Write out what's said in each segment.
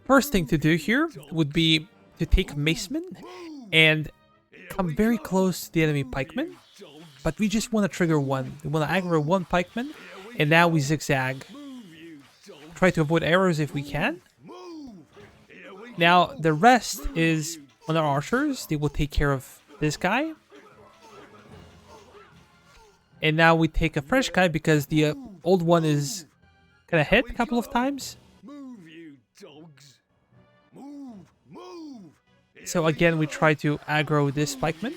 First thing to do here would be to take Maceman and come very close to the enemy pikeman. But we just want to trigger one. We want to aggro one pikeman, and now we zigzag. Try to avoid arrows if we can. Now, the rest is on our archers. They will take care of this guy. And now we take a fresh guy because the old one is kind of hit a couple of times. So again, we try to aggro this pikeman.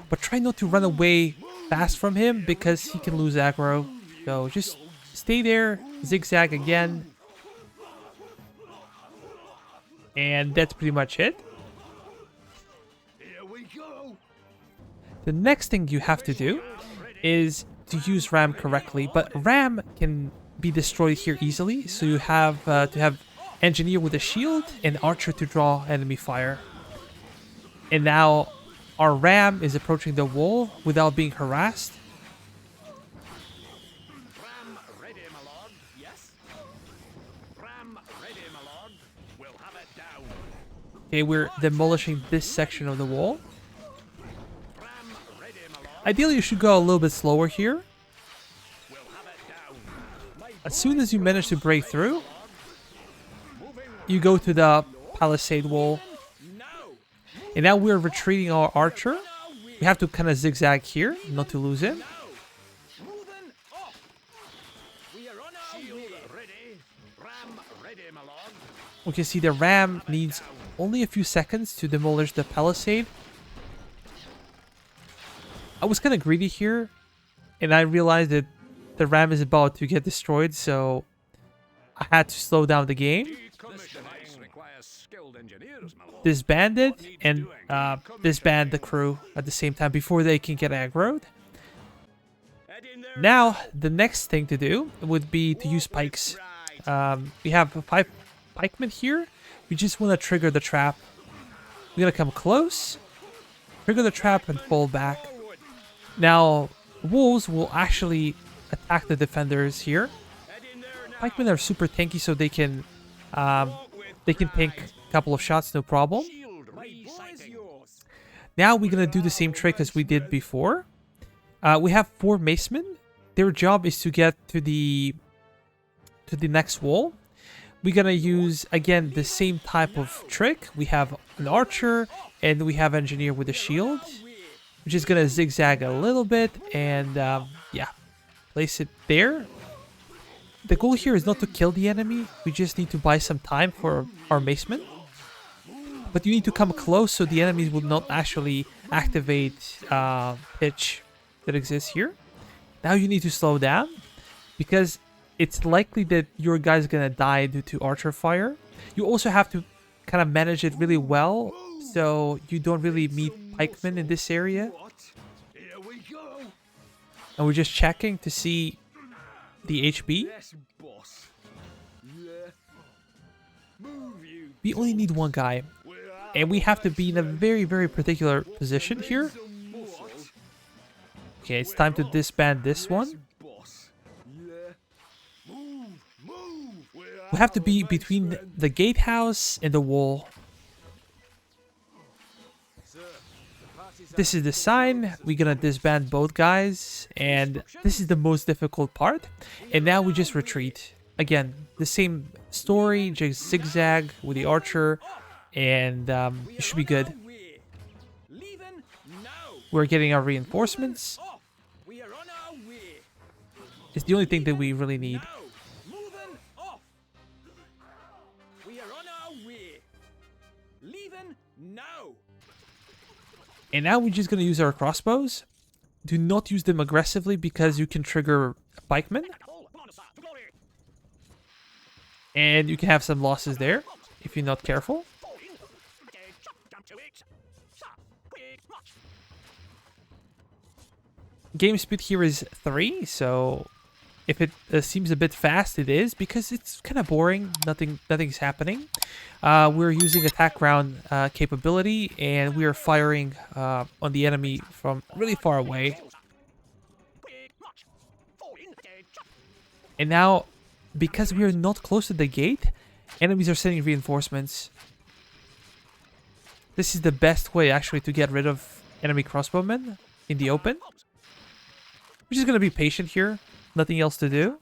But try not to run away fast from him because he can lose aggro. So just stay there, zigzag again. And that's pretty much it. The next thing you have to do is to use Ram correctly. But Ram can be destroyed here easily. So you have to have Engineer with a shield and Archer to draw enemy fire. And now our Ram is approaching the wall without being harassed. Ram ready, my lord. Yes. Ram ready, my lord. We'll have it down. Okay, we're demolishing this section of the wall. Ram ready, my lord. Ideally, you should go a little bit slower here. We'll have it down. As soon as you manage to break through, you go to the palisade wall. And now we're retreating our archer. We have to kind of zigzag here, not to lose him. Moving off. We are on our way. Ready. Ram ready, my lord. We can see the ram needs only a few seconds to demolish the palisade. I was kind of greedy here, and I realized that the ram is about to get destroyed, so I had to slow down the game. This device requires skilled engineers, my lord. Disband it and disband the crew at the same time before they can get aggroed. Head in there. Now, the next thing to do would be to use pikes. We have 5 pikemen here. We just want to trigger the trap. We're going to come close, trigger the trap, and fall back. Now, wolves will actually attack the defenders here. Head in there now. Pikemen are super tanky, so they can tank a couple of shots, no problem. Shield resighting. Yours. Now we're gonna do the same trick as we did before. We have 4 macemen. Their job is to get to the next wall. We're gonna use again the same type of trick. We have an archer and we have engineer with a shield. We're just gonna zigzag a little bit and yeah, place it there. The goal here is not to kill the enemy. We just need to buy some time for our macemen. But you need to come close so the enemies will not actually activate pitch that exists here. Now you need to slow down because it's likely that your guy's gonna die due to archer fire. You also have to kind of manage it really well so you don't really meet pikemen in this area. Here we go. And we're just checking to see the HP. Yes, boss. Yeah. Move you. We only need one guy. And we have to be in a very, very particular position here. Okay, it's time to disband this one. Boss. Yeah. Move. We have to be between the gatehouse and the wall. This is the sign. We're gonna disband both guys. And this is the most difficult part. And now we just retreat. Again, the same story, just zigzag with the archer. And it should be good. Leaving now. We're getting our reinforcements. Off. We are on our way. It's the only thing that we really need. Now. Moving off. We are on our way. Leaving now. And now we're just going to use our crossbows. Do not use them aggressively because you can trigger pikemen. And you can have some losses there if you're not careful. Game speed here is 3, so if it seems a bit fast, it is because it's kind of boring. Nothing's happening. We're using attack round capability, and we are firing on the enemy from really far away. And now, because we are not close to the gate, Enemies are sending reinforcements. This is the best way actually to get rid of enemy crossbowmen in the open. We're just gonna be patient here. Nothing else to do.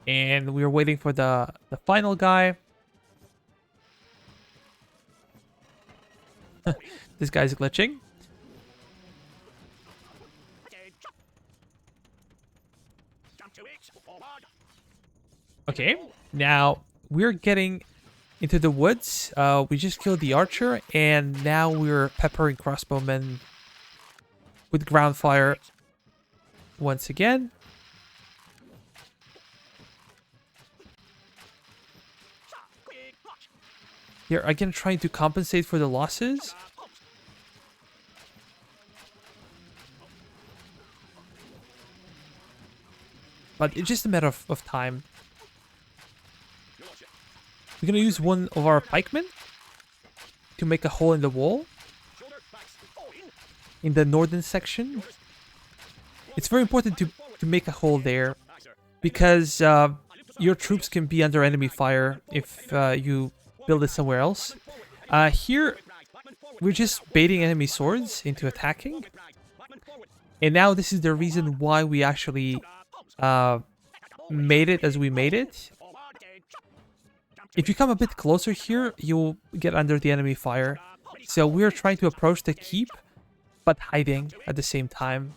And we're waiting for the final guy. This guy's glitching. Okay, now we're getting into the woods. We just killed the archer, and now we're peppering crossbowmen with ground fire once again. Here, again, trying to compensate for the losses. But it's just a matter of time. We're gonna use one of our pikemen to make a hole in the wall in the northern section. It's very important to make a hole there because your troops can be under enemy fire if you build it somewhere else. Here, we're just baiting enemy swords into attacking. And now this is the reason why we actually made it as we made it. If you come a bit closer here, you'll get under the enemy fire. So we're trying to approach the keep, but hiding at the same time.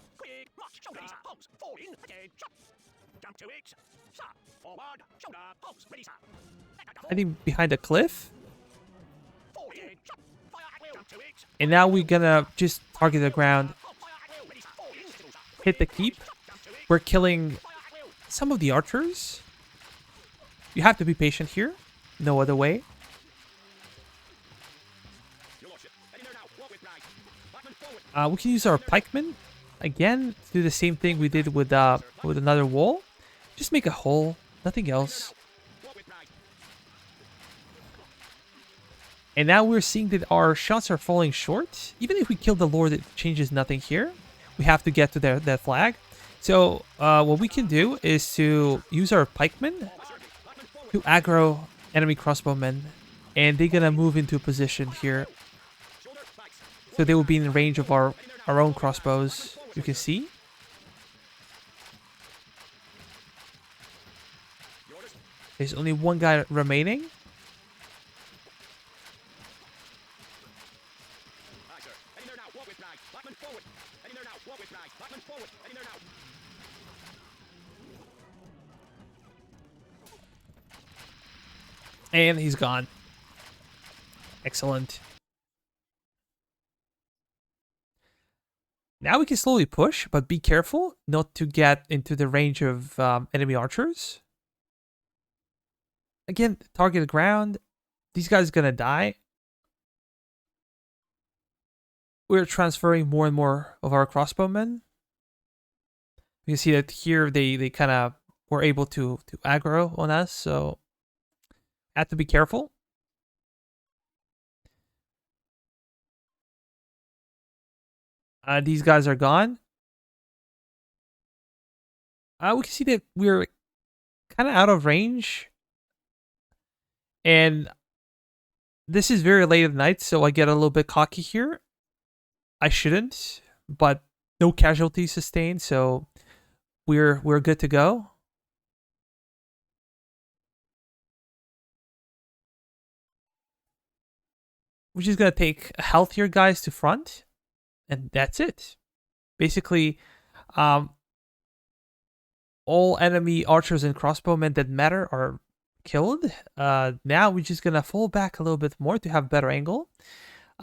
Hiding behind a cliff. And now we're gonna just target the ground. Hit the keep. We're killing some of the archers. You have to be patient here. No other way. We can use our pikemen again to do the same thing we did with another wall. Just make a hole, nothing else. And now we're seeing that our shots are falling short. Even if we kill the lord, it changes nothing here. We have to get to that flag. So what we can do is to use our pikemen to aggro enemy crossbowmen, and they're gonna move into a position here. So they will be in range of our own crossbows. You can see. There's only one guy remaining. And he's gone. Excellent. Now we can slowly push, but be careful not to get into the range of enemy archers. Again, target the ground. These guys are gonna die. We're transferring more and more of our crossbowmen. You can see that here they kind of were able to aggro on us, so have to be careful. These guys are gone. We can see that we're kind of out of range. And this is very late at night, so I get a little bit cocky here. I shouldn't, but no casualties sustained, so we're good to go. We're just gonna take healthier guys to front, and that's it. Basically, all enemy archers and crossbowmen that matter are killed. Now we're just gonna fall back a little bit more to have better angle,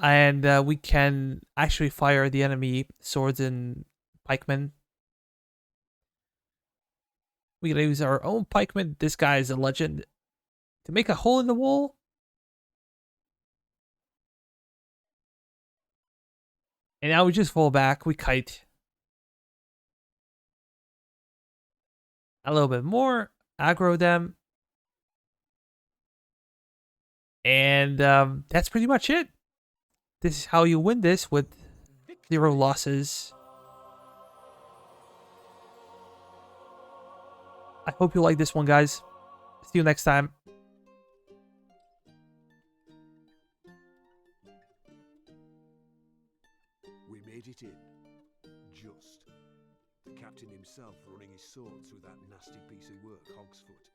and we can actually fire the enemy swords and pikemen. We're gonna use our own pikeman. This guy is a legend. To make a hole in the wall. And now we just fall back. We kite. A little bit more. Aggro them. And that's pretty much it. This is how you win this with 0 losses. I hope you like this one, guys. See you next time. We made it in. Just. The captain himself running his sword through that nasty piece of work, Hogsfoot.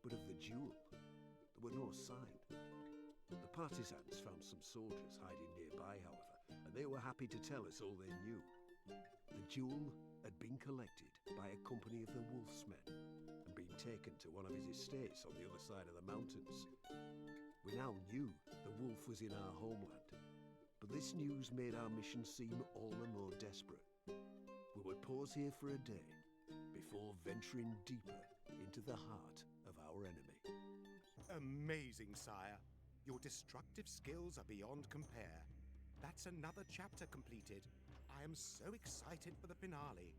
But of the duel, there were no sign. The partisans found some soldiers hiding nearby, however, and they were happy to tell us all they knew. The jewel had been collected by a company of the Wolfsmen and been taken to one of his estates on the other side of the mountains. We now knew the wolf was in our homeland, but this news made our mission seem all the more desperate. We would pause here for a day before venturing deeper into the heart of our enemy. Amazing, sire. Your destructive skills are beyond compare. That's another chapter completed. I am so excited for the finale.